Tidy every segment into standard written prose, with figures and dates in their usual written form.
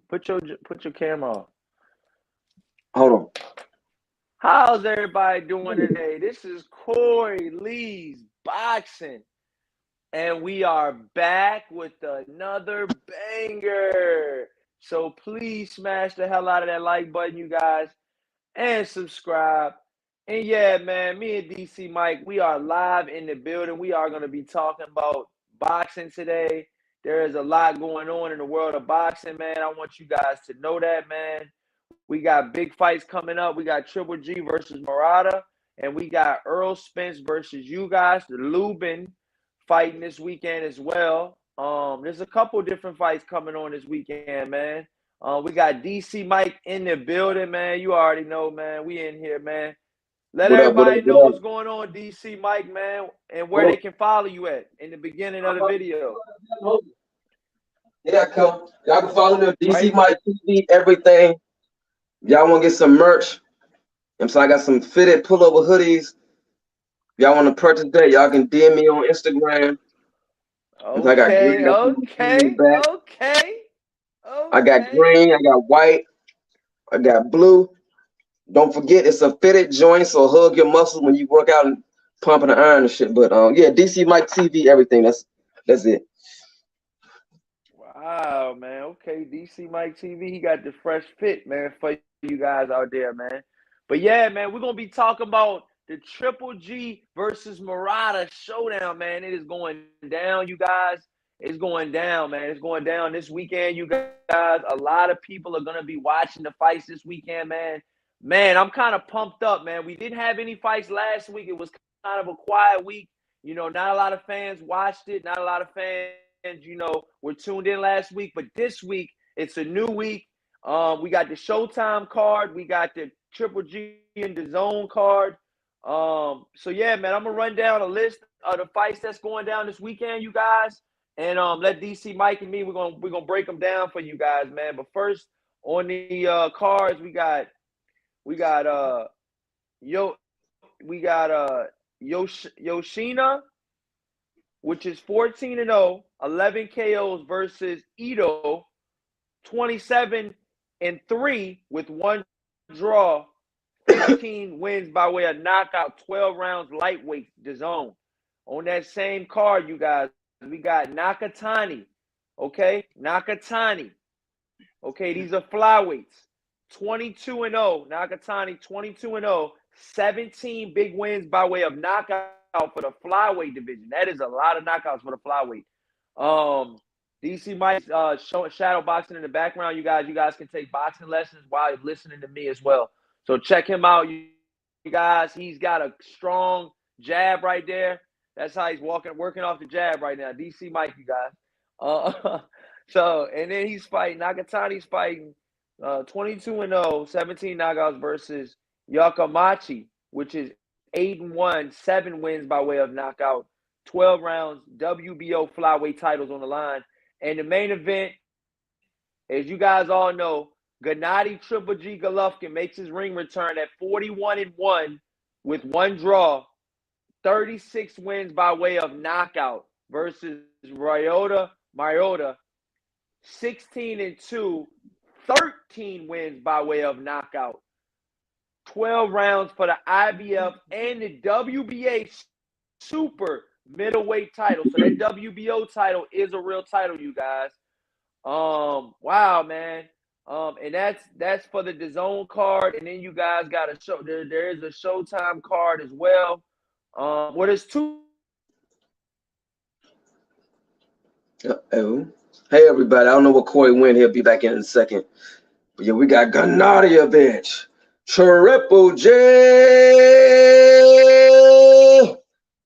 Put your camera on. Hold on. How's everybody doing today? This is Corey Lee's Boxing, and we are back with another banger. So please smash the hell out of that like button, you guys, and subscribe. And yeah, man, me and DC Mike, we are live in the building. We are going to be talking about boxing today. There is a lot going on in the world of boxing, man. I want you guys to know that, man. We got big fights coming up. We got Triple G versus Murata, and we got Earl Spence versus Ugas, the Lubin fighting this weekend as well. There's a couple different fights coming on this weekend, man. We got DC Mike in the building, man. You already know, man. We in here, man. Let everybody know what's going on, DC Mike, man, and where they can follow you at in the beginning of the video. Yeah, come. Y'all can follow me on DC Mike TV, everything. Y'all want to get some merch? So I got some fitted pullover hoodies. Y'all want to purchase that? Y'all can DM me on Instagram. Okay. I got green, I got white, I got blue. Don't forget, it's a fitted joint, so hug your muscles when you work out and pumping the iron and shit. But yeah, DC Mike TV, everything. That's it. Wow, man. Okay, DC Mike TV, he got the fresh fit, man, for you guys out there, man. But yeah, man, we're gonna be talking about the Triple G versus Murata showdown, man. It is going down, you guys. It's going down, man. It's going down this weekend, you guys. A lot of people are gonna be watching the fights this weekend, man. Man, I'm kind of pumped up, man. We didn't have any fights last week. It was kind of a quiet week. You know, not a lot of fans watched it. Not a lot of fans, were tuned in last week. But this week, it's a new week. We got the Showtime card. We got the Triple G and the Zone card. So yeah, man, I'm gonna run down a list of the fights that's going down this weekend, you guys, and let DC Mike and me, we're gonna break them down for you guys, man. But first, on the cards, we got Yoshina, which is 14-0, 11 KOs versus Ito, 27-3 with one draw, 15 wins by way of knockout, 12 rounds lightweight, the Zone. On that same card, you guys, we got Nakatani. Okay, Nakatani. Okay, these are flyweights. 22-0, Nakatani 22-0, 17 big wins by way of knockout for the flyweight division. That is a lot of knockouts for the flyweight. DC Mike's shadow boxing in the background. You guys can take boxing lessons while you're listening to me as well. So check him out, you guys. He's got a strong jab right there. That's how he's working off the jab right now. DC Mike, you guys. So, and then he's fighting, Nakatani's fighting 22-0, 17 knockouts versus Yakamachi, which is 8-1, 7 wins by way of knockout, 12 rounds, WBO flyweight titles on the line. And the main event, as you guys all know, Gennady Triple G Golovkin makes his ring return at 41-1 with one draw, 36 wins by way of knockout versus Mariota, 16-2, 13 wins by way of knockout. 12 rounds for the IBF and the WBA super middleweight title. So that WBO title is a real title, you guys. Wow, man. And that's for the DAZN card. And then you guys got a show. There is a Showtime card as well. There's two. Hey everybody, I don't know what Corey went. He'll be back in a second. But yeah, we got Gennady Triple J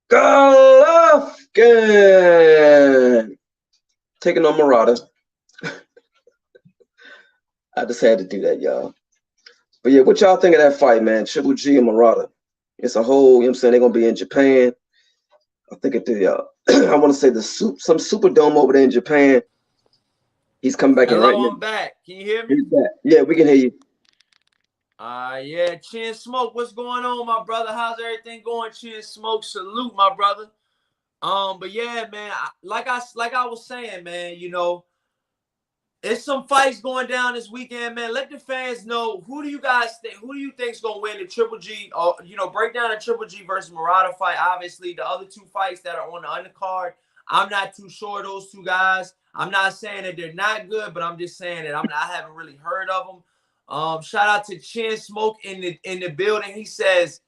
Golovkin taking on Murata. I just had to do that, y'all. But yeah, what y'all think of that fight, man? Triple G and Murata. It's a whole, you know what I'm saying, they're gonna be in Japan. I think at the I want to say some Superdome over there in Japan. He's coming back in right now. I'm back. Can you hear me? He's back. Yeah, we can hear you. Yeah, Chin Smoke, what's going on, my brother? How's everything going? Chin Smoke, salute, my brother. But yeah, man, like I was saying, man, It's some fights going down this weekend, man. Let the fans know, who do you guys think? Who do you think's gonna win the Triple G? Or break down the Triple G versus Murata fight. Obviously, the other two fights that are on the undercard, I'm not too sure those two guys. I'm not saying that they're not good, but I'm just saying that I haven't really heard of them. Shout out to Chin Smoke in the building. He says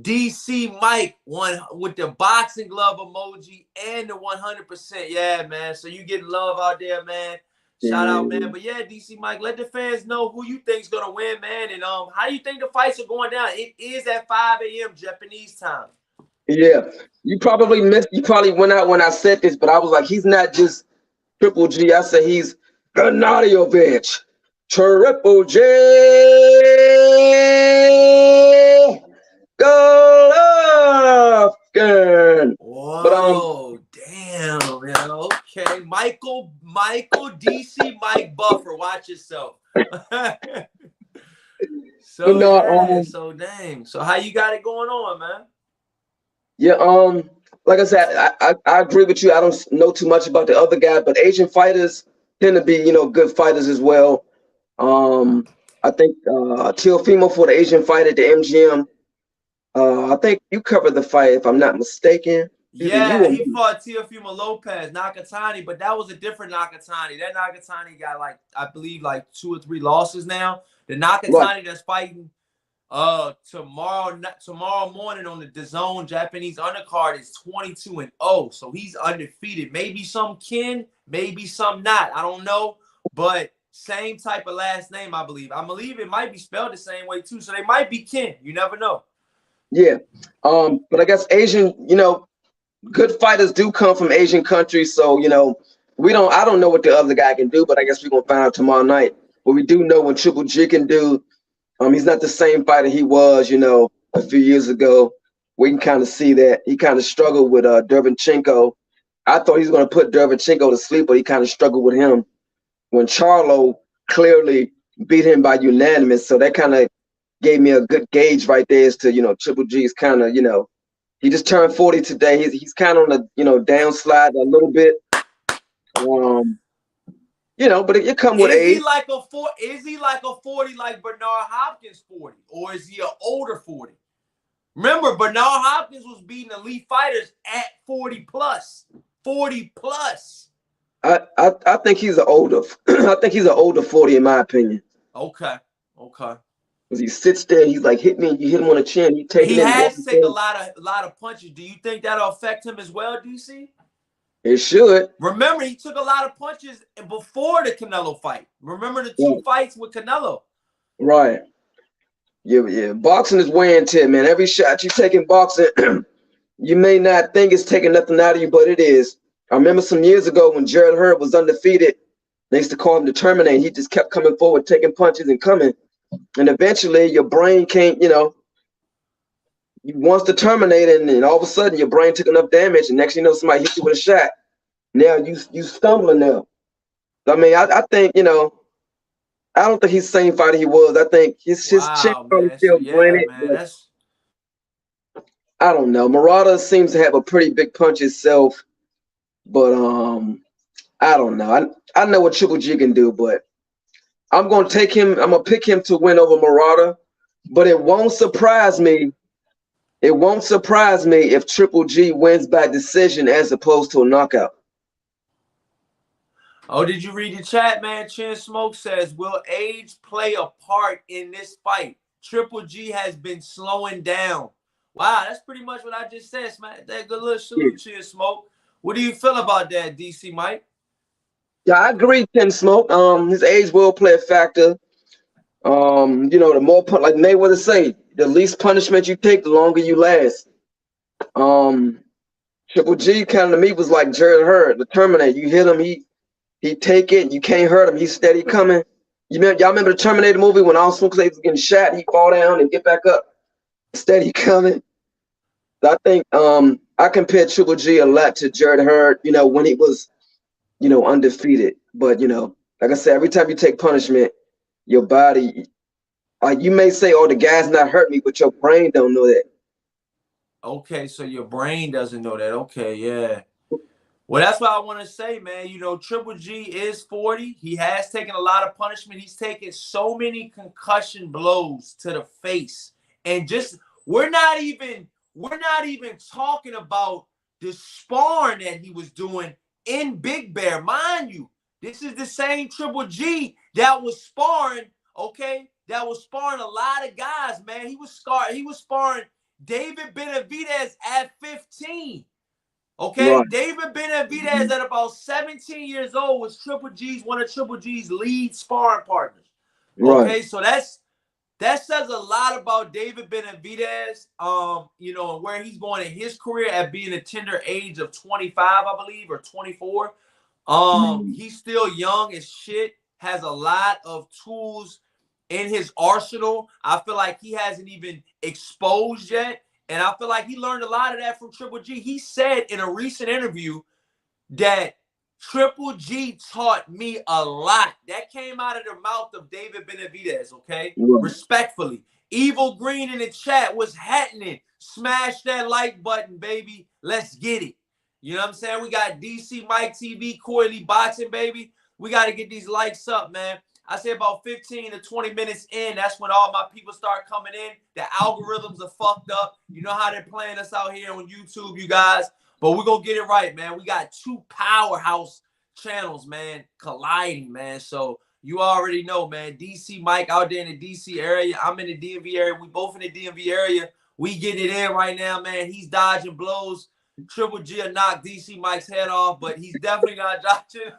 DC Mike won with the boxing glove emoji and the 100%. Yeah, man. So you get love out there, man. Shout out, man. But yeah, DC Mike, let the fans know who you think's gonna win, man. And how do you think the fights are going down? It is at 5 a.m. Japanese time. Yeah, you probably missed. You probably went out when I said this, but I was like, he's not just Triple G. I said he's Gennadievich, Triple G, Golovkin. Whoa, damn, man. Okay, Michael DC Mike Buffer, watch yourself. So no, so dang. So how you got it going on, man? Yeah, like I said, I agree with you. I don't know too much about the other guy, but Asian fighters tend to be, good fighters as well. I think Teofimo for the Asian fight at the MGM. I think you covered the fight, if I'm not mistaken. Yeah, he fought Teofimo Lopez, Nakatani, but that was a different Nakatani. That Nakatani got I believe 2 or 3 losses now. The Nakatani that's fighting tomorrow morning on the DAZN Japanese undercard is 22-0, so he's undefeated. Maybe some kin, maybe some not. I don't know, but same type of last name, I believe. I believe it might be spelled the same way too, so they might be kin. You never know. Yeah, but I guess Asian, good fighters do come from Asian countries, so I don't know what the other guy can do, but I guess we're gonna find out tomorrow night. But we do know what Triple G can do. He's not the same fighter he was, a few years ago. We can kind of see that he kind of struggled with Dervinchenko. I thought he was going to put Dervinchenko to sleep, but he kind of struggled with him when Charlo clearly beat him by unanimous. So that kind of gave me a good gauge right there as to, Triple G is kind of, he just turned 40 today. He's kind of on the, downslide a little bit. But it come with age. Is he like a 40 like Bernard Hopkins 40, or is he an older 40? Remember, Bernard Hopkins was beating elite fighters at 40 plus. 40 plus. I think he's an older. I think he's an older 40 in my opinion. Okay. Because he sits there, he's like, hit me, you hit him on the chin, you take it. He has to take a lot of punches. Do you think that'll affect him as well, DC? It should. Remember, he took a lot of punches before the Canelo fight. Remember the 2 fights with Canelo? Right. Yeah. Boxing is wear and tear, man. Every shot you take in boxing, you may not think it's taking nothing out of you, but it is. I remember some years ago when Jared Hurd was undefeated, they used to call him the Terminator. He just kept coming forward, taking punches and coming. And eventually your brain can't, you wants to terminate, and all of a sudden your brain took enough damage, and next thing you know, somebody hit you with a shot. Now you stumbling now. I mean, I think, I don't think he's the same fighter he was. I think his chin probably still granted. I don't know. Murata seems to have a pretty big punch itself, but I don't know. I know what Triple G can do, but I'm gonna take him. I'm gonna pick him to win over Murata, but it won't surprise me. It won't surprise me if Triple G wins by decision as opposed to a knockout. Oh, did you read the chat, man? Chin Smoke says, will age play a part in this fight? Triple G has been slowing down. Wow, that's pretty much what I just said, man. That good little salute, Chin Smoke. What do you feel about that, DC Mike? Yeah, I agree, Chin Smoke. His age will play a factor. The more like Mayweather say, the least punishment you take, the longer you last. Triple G kind of to me was like Jared Hurd, the Terminator. You hit him, he take it. You can't hurt him. He's steady coming. Y'all remember the Terminator movie when all Smoke was getting shot? He fall down and get back up. Steady coming. So I think I compare Triple G a lot to Jared Hurd. When he was, undefeated. But like I said, every time you take punishment, your body, you may say, "Oh, the guy's not hurt me," but your brain don't know that. Okay, so your brain doesn't know that. Okay, yeah. Well, that's what I want to say, man. You know, Triple G is 40. He has taken a lot of punishment. He's taken so many concussion blows to the face. And just we're not even talking about the sparring that he was doing in Big Bear. Mind you, this is the same Triple G that was sparring, okay? That was sparring a lot of guys, man. He was sparring David Benavidez at 15. Okay, Right. David Benavidez at about 17 years old was one of Triple G's lead sparring partners. Right. Okay, so that says a lot about David Benavidez, you know, and where he's going in his career at being a tender age of 25, I believe, or 24. He's still young as shit, has a lot of tools in his arsenal. I feel like he hasn't even exposed yet. And I feel like he learned a lot of that from Triple G. He said in a recent interview that Triple G taught me a lot. That came out of the mouth of David Benavidez, okay? Right. Respectfully. Evil Green in the chat was happening. Smash that like button, baby. Let's get it. You know what I'm saying? We got Dcmiketv, Coily Boxing, baby. We got to get these likes up, man. I say about 15 to 20 minutes in, that's when all my people start coming in. The algorithms are fucked up. You know how they're playing us out here on YouTube, you guys. But we're going to get it right, man. We got two powerhouse channels, man, colliding, man. So you already know, man. DC Mike out there in the DC area. I'm in the DMV area. We both in the DMV area. We getting it in right now, man. He's dodging blows. Triple G will knock DC Mike's head off, but he's definitely not dodging.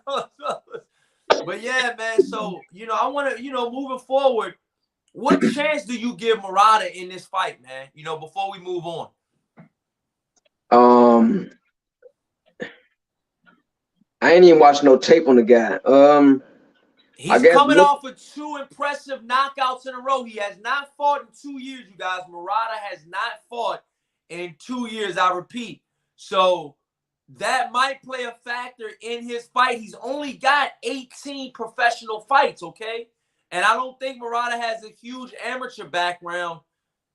But yeah, man. So, you know, I want to, you know, moving forward, what chance do you give Murata in this fight, man? You know, before we move on. I ain't even watched no tape on the guy. He's coming off of 2 impressive knockouts in a row. He has not fought in 2 years, you guys. Murata has not fought in 2 years, I repeat. So that might play a factor in his fight. He's only got 18 professional fights, okay? And I don't think Murata has a huge amateur background.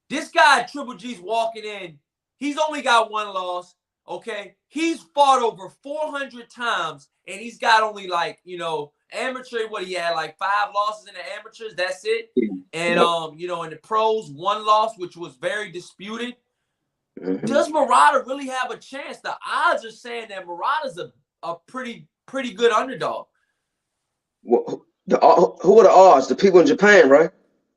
This guy, Triple G's walking in. He's only got 1 loss, okay? He's fought over 400 times, and he's got only, like, you know, amateur, what he had, like 5 losses in the amateurs. That's it. And, you know, in the pros, 1 loss, which was very disputed. Does Murata really have a chance? The odds are saying that Murata's a pretty good underdog. Well, who are the odds? The people in Japan, right?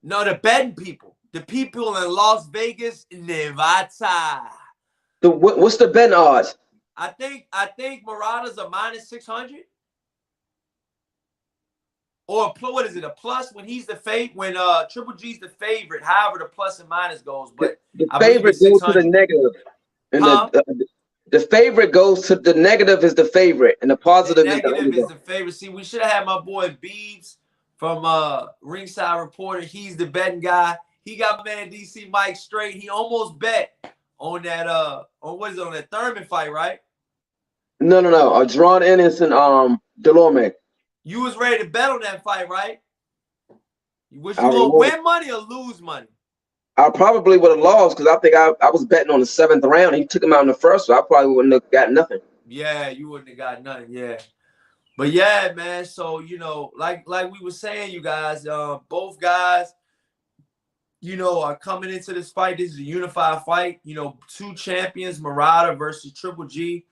No, the betting people. The people in Las Vegas, Nevada. What's the betting odds? I think Murata's a -600. Or what is it? A plus when he's the favorite, when Triple G's the favorite, however the plus and minus goes. But the favorite goes to the negative. And the favorite goes to the negative is the favorite, and the positive is the favorite. See, we should have had my boy Beebs from Ringside Reporter. He's the betting guy. He got man DC Mike straight. He almost bet on that on what is it, on that Thurman fight, right? No. Drawn Ennis and Delorme. You was ready to bet on that fight, right? Was you gonna win money or lose money? I probably would have lost because I think I was betting on the 7th round. He took him out in the first, so I probably wouldn't have got nothing. Yeah, you wouldn't have got nothing. Yeah, but yeah, man. So you know, like we were saying, you guys, both guys, you know, are coming into this fight. This is a unified fight. You know, 2 champions, Murata versus Triple G.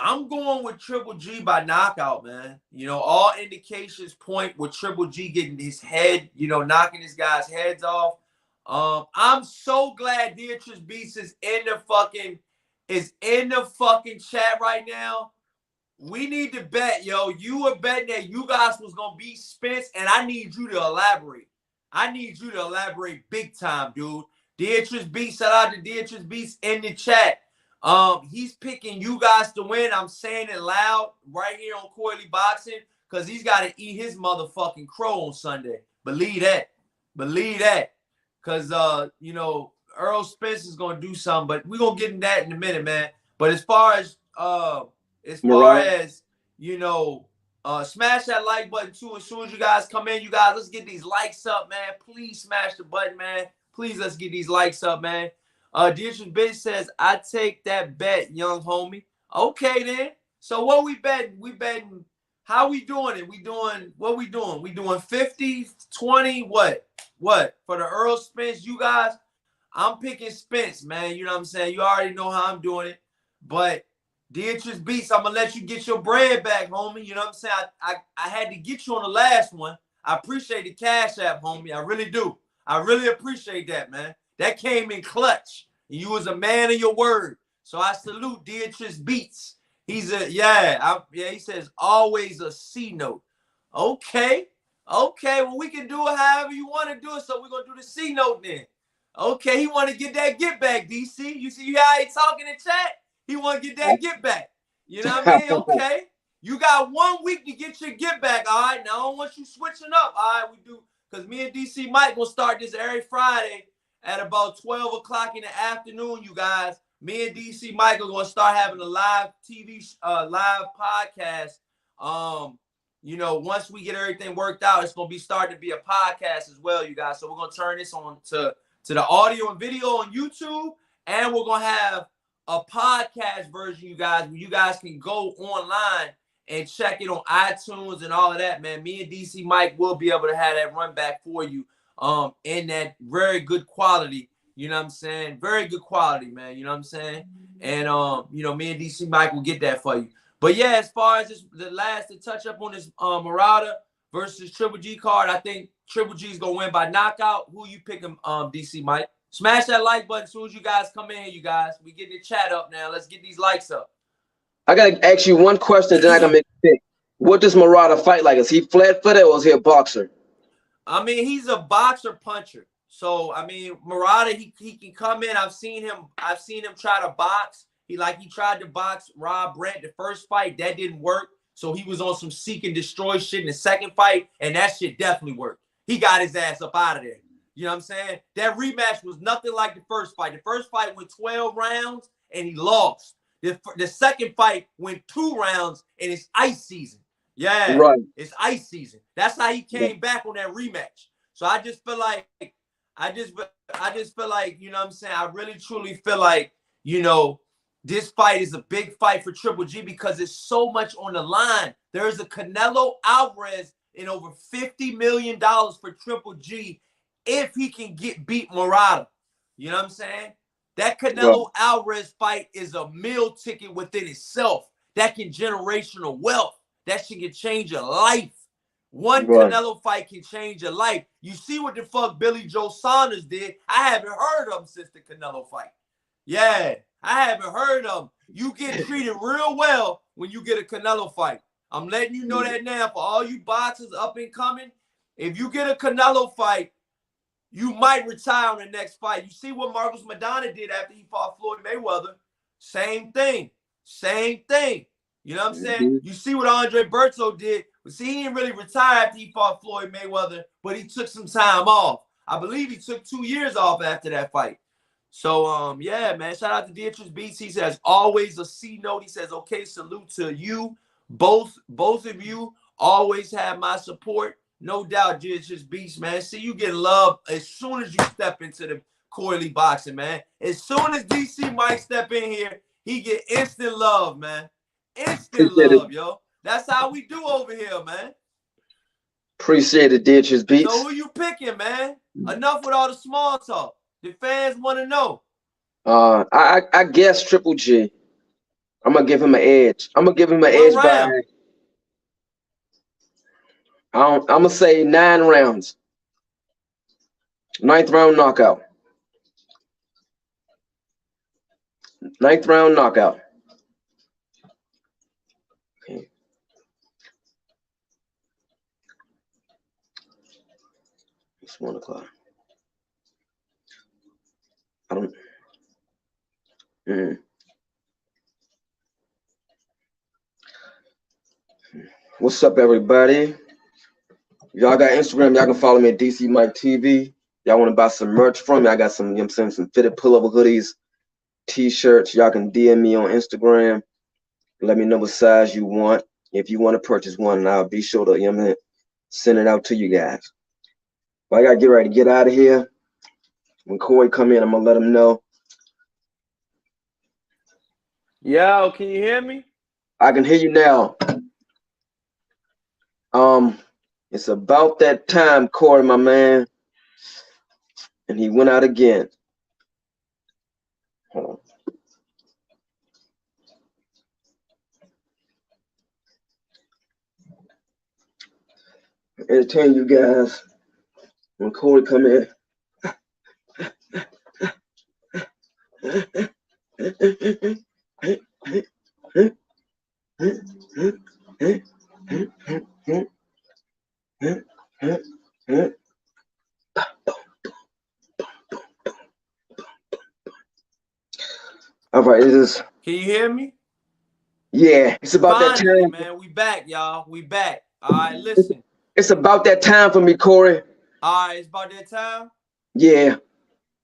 I'm going with Triple G by knockout, man. You know, all indications point with Triple G getting his head, you know, knocking this guy's heads off. I'm so glad Beatrice Beast is in the fucking chat right now. We need to bet, yo. You were betting that Ugas was gonna beat Spence, and I need you to elaborate. I need you to elaborate big time, dude. Beatrice Beast, shout out to Beatrice Beast in the chat. He's picking you guys to win. I'm saying it loud right here on Coily Boxing because he's got to eat his motherfucking crow on Sunday. Believe that. Believe that. Because, you know, Earl Spence is going to do something, but we're going to get in that in a minute, man. But as far as you know, smash that like button too. As soon as you guys come in, you guys, let's get these likes up, man. Please smash the button, man. Please, let's get these likes up, man. Dietrich Bitch says, I take that bet, young homie. Okay, then. So what we betting? We betting, how we doing it? We doing, what we doing? We doing 50, 20, what? What? For the Earl Spence, you guys, I'm picking Spence, man. You know what I'm saying? You already know how I'm doing it. But Dietrich Beats, I'm going to let you get your bread back, homie. You know what I'm saying? I had to get you on the last one. I appreciate the Cash App, homie. I really do. I really appreciate that, man. That came in clutch. You was a man of your word. So I salute Dietrich Beats. He's a, he says always a C note. Okay. Okay, well, we can do it however you want to do it. So we're going to do the C note then. Okay, he want to get that get back, DC. You see how he talking in chat? He want to get that get back. You know what I mean? Okay. You got 1 week to get your get back, all right? Now, I don't want you switching up, all right? We do, because me and DC Mike will start this every Friday at about 12 o'clock in the afternoon, you guys. Me and DC Mike are going to start having a live TV, live podcast. You know, once we get everything worked out, it's going to be starting to be a podcast as well, you guys. So we're going to turn this on to the audio and video on YouTube, and we're going to have a podcast version, you guys, where you guys can go online and check it on iTunes and all of that, man. Me and DC Mike will be able to have that run back for you in that very good quality, you know what I'm saying? Very good quality, man, you know what I'm saying? And, you know, me and DC Mike will get that for you. But, yeah, as far as this, the last to touch up on this Murata versus Triple G card, I think Triple G is going to win by knockout. Who you picking, DC Mike? Smash that like button as soon as you guys come in here, you guys. We get the chat up now. Let's get these likes up. I got to ask you one question, then I can make a pick. What does Murata fight like? Is he flat-footed or is he a boxer? I mean, he's a boxer puncher. So, I mean, Murata, he can come in. I've seen him try to box. He tried to box Rob Brant the first fight. That didn't work. So he was on some seek and destroy shit in the second fight, and that shit definitely worked. He got his ass up out of there. You know what I'm saying? That rematch was nothing like the first fight. The first fight went 12 rounds, and he lost. The second fight went 2 rounds, and it's ice season. Yeah, right. It's ice season. That's how he came back on that rematch. So I just feel like, you know what I'm saying? I really, truly feel like, you know, this fight is a big fight for Triple G because it's so much on the line. There's a Canelo Alvarez in over $50 million for Triple G if he can beat Murata. You know what I'm saying? That Canelo Alvarez fight is a meal ticket within itself. That can generational wealth. That shit can change your life. One Canelo fight can change your life. You see what the fuck Billy Joe Saunders did? I haven't heard of him since the Canelo fight. Yeah, I haven't heard of him. You get treated real well when you get a Canelo fight. I'm letting you know that now for all you boxers up and coming. If you get a Canelo fight, you might retire on the next fight. You see what Marcos Maidana did after he fought Floyd Mayweather? Same thing. Same thing. You know what I'm saying? You see what Andre Berto did. But see, he didn't really retire after he fought Floyd Mayweather, but he took some time off. I believe he took 2 years off after that fight. So, yeah, man, shout out to Dietrich Beats. He says, always a C note. He says, okay, salute to you. Both of you always have my support. No doubt, Dietrich Beats, man. See, you get love as soon as you step into the Corley boxing, man. As soon as DC Mike step in here, he get instant love, man. Instant love, yo. That's how we do over here, man. Appreciate it, Dietrich Beats. So who you picking, man? Enough with all the small talk. The fans want to know. I guess Triple G. I'm gonna give him an edge. I'm gonna give him an edge by. I'm gonna say 9 rounds. 9th round knockout. 9th round knockout. Okay. It's 1 o'clock. I don't. What's up, everybody? Y'all got Instagram. Y'all can follow me at Dcmiketv. Y'all want to buy some merch from me? I got some, you know what I'm saying, some fitted pullover hoodies, t-shirts. Y'all can DM me on Instagram. Let me know what size you want. If you want to purchase one, and I'll be sure to, you know what I'm saying, send it out to you guys. But I got to get ready to get out of here. When Corey come in, I'm going to let him know. Yo, can you hear me? I can hear you now. It's about that time, Corey, my man. And he went out again. Hold on. Entertain you guys when Corey come in. All right, it is. Can you hear me? Yeah, it's about that Finally, time. man, we back, y'all. We back. All right, listen. It's about that time for me, Corey. All right, it's about that time. Yeah.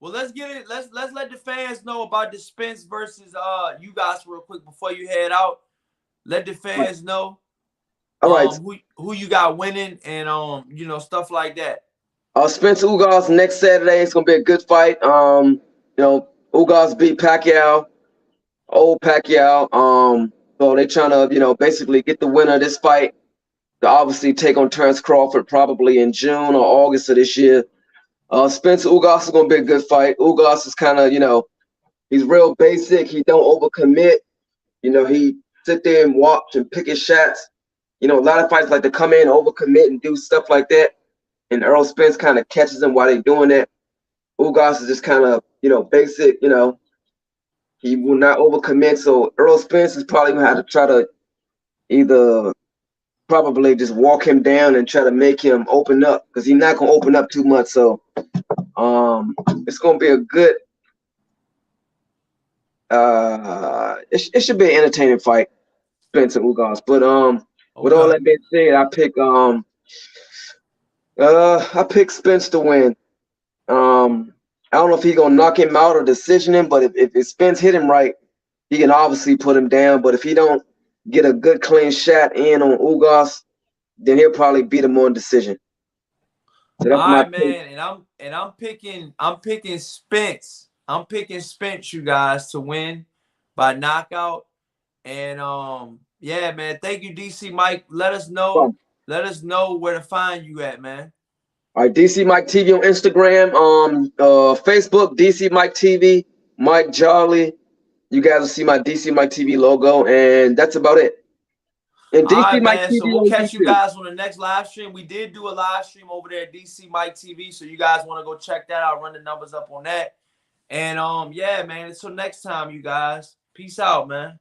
Well, let's get it. Let's let the fans know about the Spence versus Ugas real quick before you head out. Let the fans know All right. who you got winning and you know, stuff like that. Spence Ugas next Saturday. It's gonna be a good fight. Ugas beat Pacquiao, old Pacquiao. So they trying to, basically get the winner of this fight to obviously take on Terrence Crawford probably in June or August of this year. Spence Ugas is gonna be a good fight. Ugas is kind of, he's real basic. He don't overcommit. He sit there and watch and pick his shots. A lot of fighters like to come in, overcommit, and do stuff like that. And Errol Spence kind of catches them while they're doing that. Ugas is just kind of, basic. He will not overcommit. So Errol Spence is probably gonna have to try to either probably just walk him down and try to make him open up because he's not gonna open up too much. So it's gonna be a good. It should be an entertaining fight, Spence and Ugas. But with all that being said, I pick Spence to win. I don't know if he's gonna knock him out or decision him, but if Spence hit him right, he can obviously put him down. But if he don't get a good clean shot in on Ugas, then he'll probably beat him on decision. So that's all right, man. And I'm picking Spence. I'm picking Spence, you guys, to win by knockout. And yeah, man. Thank you, DC Mike. Let us know where to find you at, man. All right, DC Mike TV on Instagram, Facebook, DC Mike TV, Mike Jolly. You guys will see my DC Mike TV logo, and that's about it. And DC all right, Mike man. TV So we'll catch YouTube. you guys on the next live stream. We did do a live stream over there at DC Mike TV, so you guys want to go check that out. Run the numbers up on that. And yeah, man. Until next time, you guys. Peace out, man.